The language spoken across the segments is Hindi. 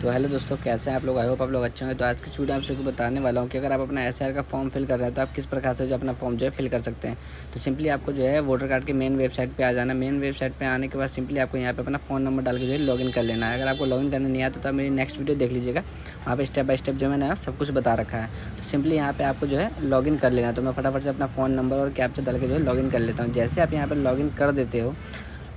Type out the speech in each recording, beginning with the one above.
तो हेलो दोस्तों, कैसे हैं आप लोग? आई होप आप लोग अच्छे होंगे। तो आज की इस वीडियो में आप सबको बताने वाला हूं कि अगर आप अपना एसआईआर का फॉर्म फिल कर रहे हैं तो आप किस प्रकार से जो अपना फॉर्म जो है फिल कर सकते हैं। तो सिंपली आपको जो है वोटर कार्ड की मेन वेबसाइट पे आ जाना। मेन वेबसाइट पे आने के बाद सिंपली आपको यहाँ पे अपना फ़ोन नंबर डाल के जो है लॉगिन कर लेना है। अगर आपको लॉगिन करने नहीं आता तो आप मेरी नेक्स्ट वीडियो देख लीजिएगा, वहाँ पे स्टेप बाय स्टेप जो मैंने सब कुछ बता रखा है। तो सिंपली यहाँ पे आपको जो है लॉगिन कर लेना। तो मैं फटाफट से अपना फ़ोन नंबर और कैप्चा डाल के जो है लॉगिन कर लेता हूँ। जैसे आप यहाँ पर लॉगिन कर देते हो,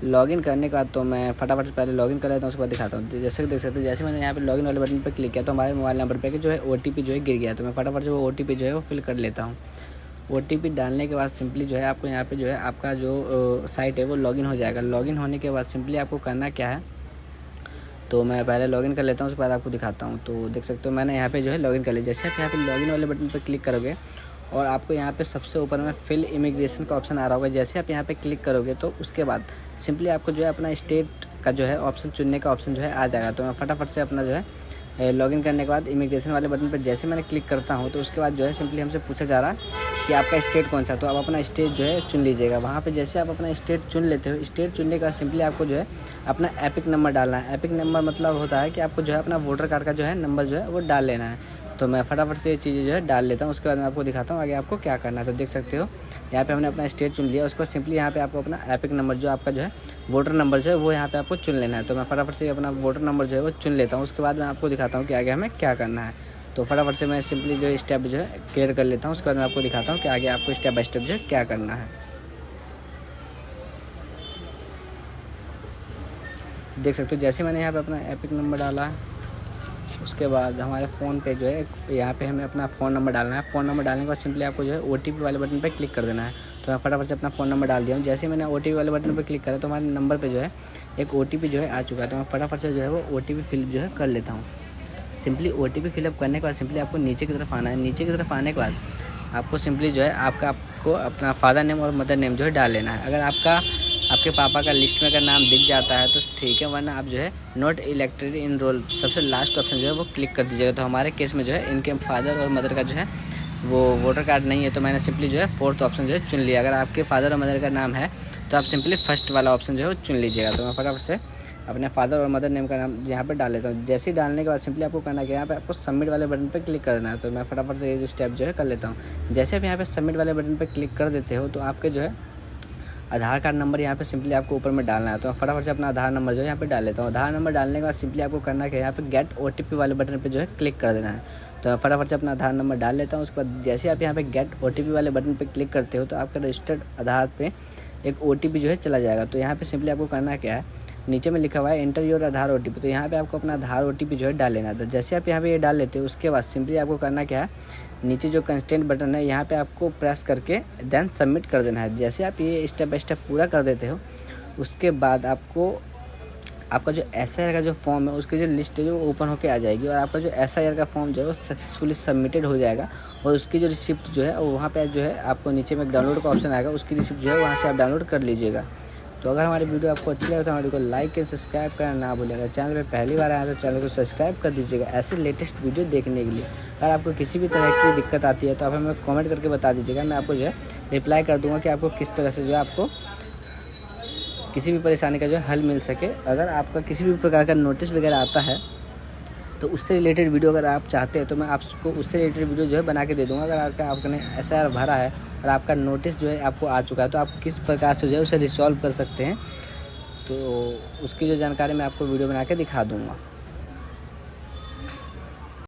लॉगिन करने के बाद तो मैं फटाफट से पहले लॉगिन कर लेता हूँ, उसके बाद दिखाता हूँ। तो जैसे कि देख सकते हैं, जैसे मैंने यहाँ पे लॉगिन वाले बटन पर क्लिक किया तो हमारे मोबाइल नंबर पे जो है ओटीपी जो है गिर गया। तो मैं फटाफट से वो ओटीपी जो है वो फिल कर लेता हूँ। ओटीपी डालने के बाद सिंपली जो है आपको यहाँ पे जो है आपका जो साइट है वो लॉगिन हो जाएगा। लॉगिन होने के बाद सिंपली आपको करना क्या है, तो मैं पहले लॉगिन कर लेता हूँ, उसके बाद आपको दिखाता हूँ। तो देख सकते हो मैंने यहाँ पे जो है लॉगिन कर लिया। जैसे आप यहाँ पे लॉगिन वाले बटन पर क्लिक करोगे और आपको यहाँ पे सबसे ऊपर में फिल इमिग्रेशन का ऑप्शन आ रहा होगा। जैसे आप यहाँ पे क्लिक करोगे तो उसके बाद सिंपली आपको जो है अपना स्टेट का जो है ऑप्शन चुनने का ऑप्शन जो है आ जाएगा। तो मैं फटाफट से अपना जो है लॉगिन करने के बाद इमिग्रेशन वाले बटन पर जैसे मैंने क्लिक करता हूँ तो उसके बाद जो है सिंपली हमसे पूछा जा रहा है कि आपका स्टेट कौन सा। तो आप अपना स्टेट जो है चुन लीजिएगा। वहाँ पे जैसे आप अपना स्टेट चुन लेते हो, स्टेट चुनने के बाद सिंपली आपको जो है अपना एपिक नंबर डालना है। एपिक नंबर मतलब होता है कि आपको जो है अपना वोटर कार्ड का जो है नंबर जो है वो डाल लेना है। तो मैं फटाफट से ये चीज़ें जो है डाल लेता हूँ, उसके बाद मैं आपको दिखाता हूँ आगे आपको क्या करना है। तो देख सकते हो यहाँ पे हमने अपना स्टेट चुन लिया। उसके बाद सिंपली यहाँ पे आपको अपना एपिक नंबर जो आपका जो है वोटर नंबर जो है वो यहाँ पे आपको चुन लेना है। तो मैं फटाफट से अपना वोटर नंबर जो है वो चुन लेता हूँ, उसके बाद मैं आपको दिखाता हूँ कि आगे हमें क्या करना है। तो फटाफट से मैं सिंपली जो स्टेप जो है क्लियर कर लेता हूँ, उसके बाद मैं आपको दिखाता हूँ कि आगे आपको स्टेप बाय स्टेप जो है क्या करना है। देख सकते हो जैसे मैंने यहाँ पे अपना एपिक नंबर डाला, उसके बाद हमारे फ़ोन पे जो है यहाँ पे हमें अपना फ़ोन नंबर डालना है। फ़ोन नंबर डालने के बाद सिंपली आपको जो है ओटीपी वाले बटन पे क्लिक कर देना है। तो मैं फटाफट से अपना फ़ोन नंबर डाल दिया हूँ। जैसे मैंने ओटीपी वाले बटन पे क्लिक करा तो हमारे नंबर पे जो है एक ओटीपी जो है आ चुका है। तो मैं फटाफट से जो है वो ओटीपी फिल जो है कर लेता हूँ। सिंपली ओटीपी फिलअप करने के बाद सिंपली आपको नीचे की तरफ आना है। नीचे की तरफ आने के बाद आपको सिंपली जो है आपको अपना फादर नेम और मदर नेम जो है डाल लेना है। अगर आपके पापा का लिस्ट में अगर नाम दिख जाता है तो ठीक है, वरना आप जो है नॉट इलेक्टेड इन रोल सबसे लास्ट ऑप्शन जो है वो क्लिक कर दीजिएगा। तो हमारे केस में जो है इनके फादर और मदर का जो है वो वोटर कार्ड नहीं है, तो मैंने सिंपली जो है फोर्थ ऑप्शन जो है चुन लिया। अगर आपके फादर और मदर का नाम है तो आप सिंपली फर्स्ट वाला ऑप्शन जो है वो चुन लीजिएगा। तो मैं फटाफट से अपने फादर और मदर नेम का नाम यहाँ पे डाल लेता हूँ। जैसे ही डालने के बाद सिंपली आपको करना क्या है, यहाँ पे आपको सबमिट वाले बटन पे क्लिक कर देना है। तो मैं फटाफट से ये जो स्टेप जो है कर लेता हूँ। जैसे आप यहाँ पे सबमिट वाले बटन पे क्लिक कर देते हो तो आपके जो है आधार कार्ड नंबर यहाँ पे सिंपली आपको ऊपर में डालना है। तो मैं फटाफट से अपना आधार नंबर जो है यहाँ पे डाल लेता हूँ। आधार नंबर डालने के बाद सिंपली आपको करना क्या है, यहाँ पे गेट ओटीपी वाले बटन पे जो है क्लिक कर देना है। तो मैं फटाफट से अपना आधार नंबर डाल लेता हूँ। उसके बाद जैसे आप यहाँ पे गेट ओटीपी वाले बटन पे क्लिक करते हो तो आपका रजिस्टर्ड आधार पे एक ओटीपी जो है चला जाएगा। तो यहाँ पे सिंपली आपको करना क्या है, नीचे में लिखा हुआ है एंटर योर आधार ओटीपी। तो यहाँ पे आपको अपना आधार ओटीपी जो है डाल लेना था। जैसे आप यहाँ पे ये डाल लेते हो उसके बाद सिंपली आपको करना क्या है, नीचे जो कंस्टेंट बटन है यहाँ पे आपको प्रेस करके देन सबमिट कर देना है। जैसे आप ये स्टेप बाय स्टेप पूरा कर देते हो उसके बाद आपका जो एसआईआर का जो फॉर्म है उसकी जो लिस्ट है जो ओपन होके आ जाएगी और आपका जो एसआईआर का फॉर्म जो है वो सक्सेसफुली सबमिटेड हो जाएगा। और उसकी जो रिसिप्ट जो है वहाँ पे जो है आपको नीचे में डाउनलोड का ऑप्शन आएगा, उसकी रिसिप्ट जो है वहाँ से आप डाउनलोड कर लीजिएगा। तो अगर हमारी वीडियो आपको अच्छी लगे तो हमारे को लाइक एंड सब्सक्राइब करना ना भूलिएगा। चैनल पे पहली बार आया तो चैनल को सब्सक्राइब कर दीजिएगा ऐसे लेटेस्ट वीडियो देखने के लिए। अगर आपको किसी भी तरह की दिक्कत आती है तो आप हमें कमेंट करके बता दीजिएगा, मैं आपको जो है रिप्लाई कर दूँगा कि आपको किस तरह से जो है आपको किसी भी परेशानी का जो है हल मिल सके। अगर आपका किसी भी प्रकार का नोटिस वगैरह आता है तो उससे रिलेटेड वीडियो अगर आप चाहते हैं तो मैं आपको उससे रिलेटेड वीडियो जो है बना के दे दूँगा। अगर आपने एसआईआर भरा है और आपका नोटिस जो है आपको आ चुका है तो आप किस प्रकार से जो है उसे रिसॉल्व कर सकते हैं, तो उसकी जो जानकारी मैं आपको वीडियो बना के दिखा दूँगा।